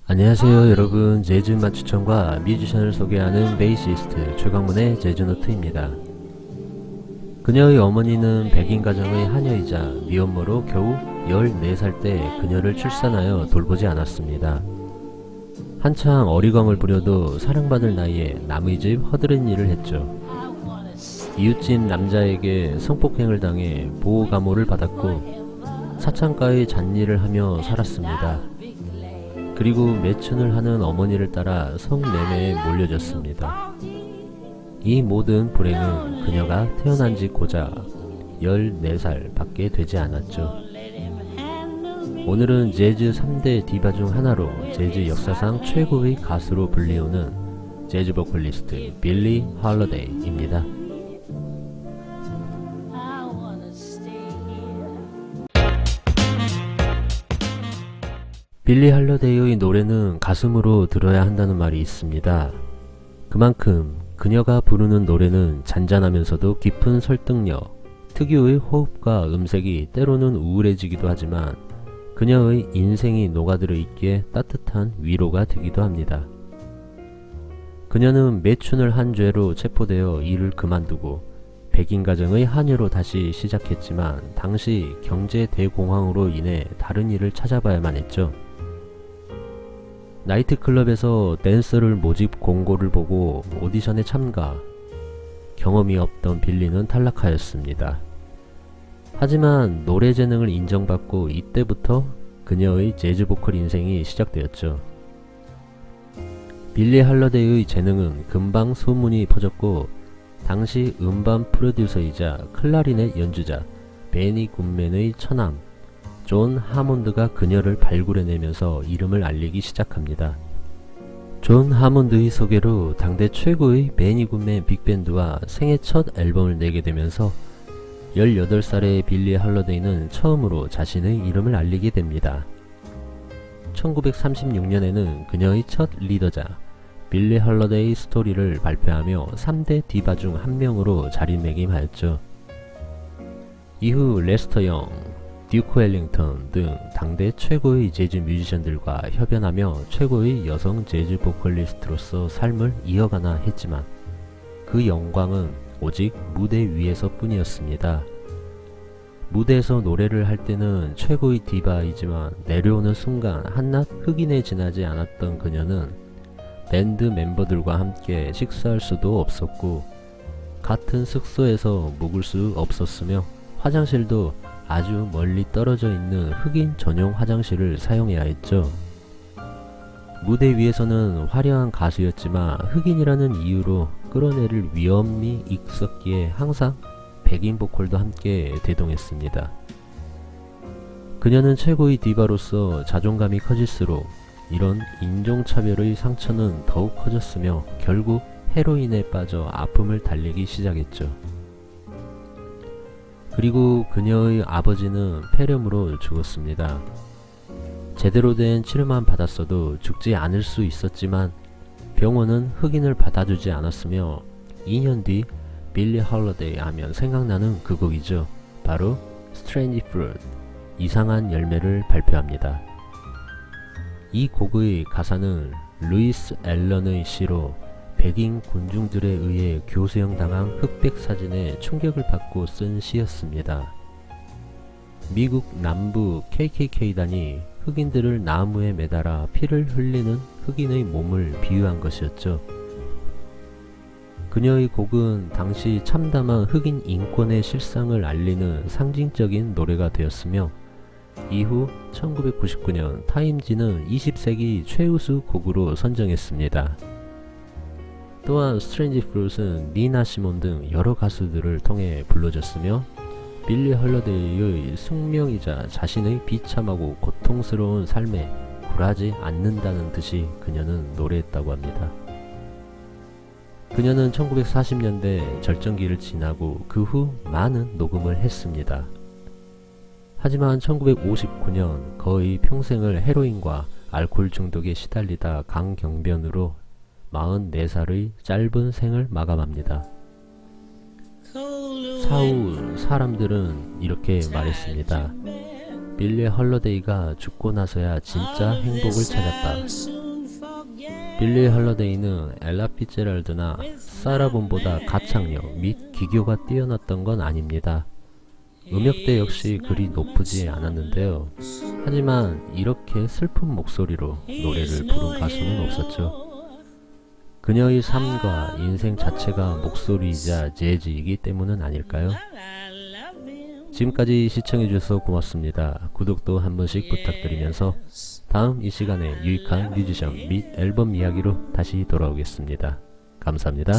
안녕하세요 여러분, 재즈 음악 추천과 뮤지션을 소개하는 베이시스트 최강문의 재즈노트입니다. 그녀의 어머니는 백인 가정의 하녀이자 미혼모로 겨우 14살 때 그녀를 출산하여 돌보지 않았습니다. 한창 어리광을 부려도 사랑받을 나이에 남의 집 허드렛 일을 했죠. 이웃집 남자에게 성폭행을 당해 보호감호를 받았고 사창가의 잔일을 하며 살았습니다. 그리고 매춘을 하는 어머니를 따라 성매매에 몰려졌습니다. 이 모든 불행은 그녀가 태어난 지 고작 14살 밖에 되지 않았죠. 오늘은 재즈 3대 디바 중 하나로 재즈 역사상 최고의 가수로 불리우는 재즈 보컬리스트 빌리 할러데이입니다. 빌리 할러데이의 노래는 가슴으로 들어야 한다는 말이 있습니다. 그만큼 그녀가 부르는 노래는 잔잔하면서도 깊은 설득력, 특유의 호흡과 음색이 때로는 우울해지기도 하지만 그녀의 인생이 녹아들어 있기에 따뜻한 위로가 되기도 합니다. 그녀는 매춘을 한 죄로 체포되어 일을 그만두고 백인 가정의 하녀로 다시 시작했지만 당시 경제 대공황으로 인해 다른 일을 찾아봐야만 했죠. 나이트클럽에서 댄서를 모집 공고를 보고 오디션에 참가. 경험이 없던 빌리는 탈락하였습니다. 하지만 노래 재능을 인정받고 이때부터 그녀의 재즈 보컬 인생이 시작되었죠. 빌리 할러데이의 재능은 금방 소문이 퍼졌고 당시 음반 프로듀서이자 클라리넷 연주자 베니 굿맨의 처남 존 하몬드가 그녀를 발굴해내면서 이름을 알리기 시작합니다. 존 하몬드의 소개로 당대 최고의 베니 굿맨 빅밴드와 생애 첫 앨범을 내게 되면서 18살의 빌리 할러데이는 처음으로 자신의 이름을 알리게 됩니다. 1936년에는 그녀의 첫 리더자 빌리 할러데이 스토리를 발표하며 3대 디바 중 한 명으로 자리매김하였죠. 이후 레스터 영, 듀크 웰링턴 등 당대 최고의 재즈 뮤지션들과 협연하며 최고의 여성 재즈 보컬리스트로서 삶을 이어가나 했지만 그 영광은 오직 무대 위에서 뿐이었습니다. 무대에서 노래를 할 때는 최고의 디바이지만 내려오는 순간 한낱 흑인에 지나지 않았던 그녀는 밴드 멤버들과 함께 식사할 수도 없었고 같은 숙소에서 묵을 수 없었으며 화장실도 아주 멀리 떨어져 있는 흑인 전용 화장실을 사용해야 했죠. 무대 위에서는 화려한 가수였지만 흑인이라는 이유로 끌어내릴 위험이 있었기에 항상 백인 보컬도 함께 대동했습니다. 그녀는 최고의 디바로서 자존감이 커질수록 이런 인종차별의 상처는 더욱 커졌으며 결국 헤로인에 빠져 아픔을 달래기 시작했죠. 그리고 그녀의 아버지는 폐렴으로 죽었습니다. 제대로 된 치료만 받았어도 죽지 않을 수 있었지만 병원은 흑인을 받아주지 않았으며 2년 뒤 빌리 할러데이 하면 생각나는 그 곡이죠. 바로 Strange Fruit, 이상한 열매를 발표합니다. 이 곡의 가사는 루이스 앨런의 시로 백인 군중들에 의해 교수형 당한 흑백 사진에 충격을 받고 쓴 시였습니다. 미국 남부 KKK단이 흑인들을 나무에 매달아 피를 흘리는 흑인의 몸을 비유한 것이었죠. 그녀의 곡은 당시 참담한 흑인 인권의 실상을 알리는 상징적인 노래가 되었으며 이후 1999년 타임지는 20세기 최우수 곡으로 선정했습니다. 또한 스트레인지 프루트는 니나 시몬 등 여러 가수들을 통해 불러졌으며 빌리 할러데이의 숙명이자 자신의 비참하고 고통스러운 삶에 굴하지 않는다는 듯이 그녀는 노래했다고 합니다. 그녀는 1940년대 절정기를 지나고 그 후 많은 녹음을 했습니다. 하지만 1959년 거의 평생을 헤로인과 알코올 중독에 시달리다 강경변으로 44살의 짧은 생을 마감합니다. 사후 사람들은 이렇게 말했습니다. 빌리 헐러데이가 죽고 나서야 진짜 행복을 찾았다. 빌리 헐러데이는 엘라 피츠제럴드나 사라 봄보다 가창력 및 기교가 뛰어났던 건 아닙니다. 음역대 역시 그리 높지 않았는데요. 하지만 이렇게 슬픈 목소리로 노래를 부른 가수는 없었죠. 그녀의 삶과 인생 자체가 목소리이자 재즈이기 때문은 아닐까요? 지금까지 시청해주셔서 고맙습니다. 구독도 한 번씩 부탁드리면서 다음 이 시간에 유익한 뮤지션 및 앨범 이야기로 다시 돌아오겠습니다. 감사합니다.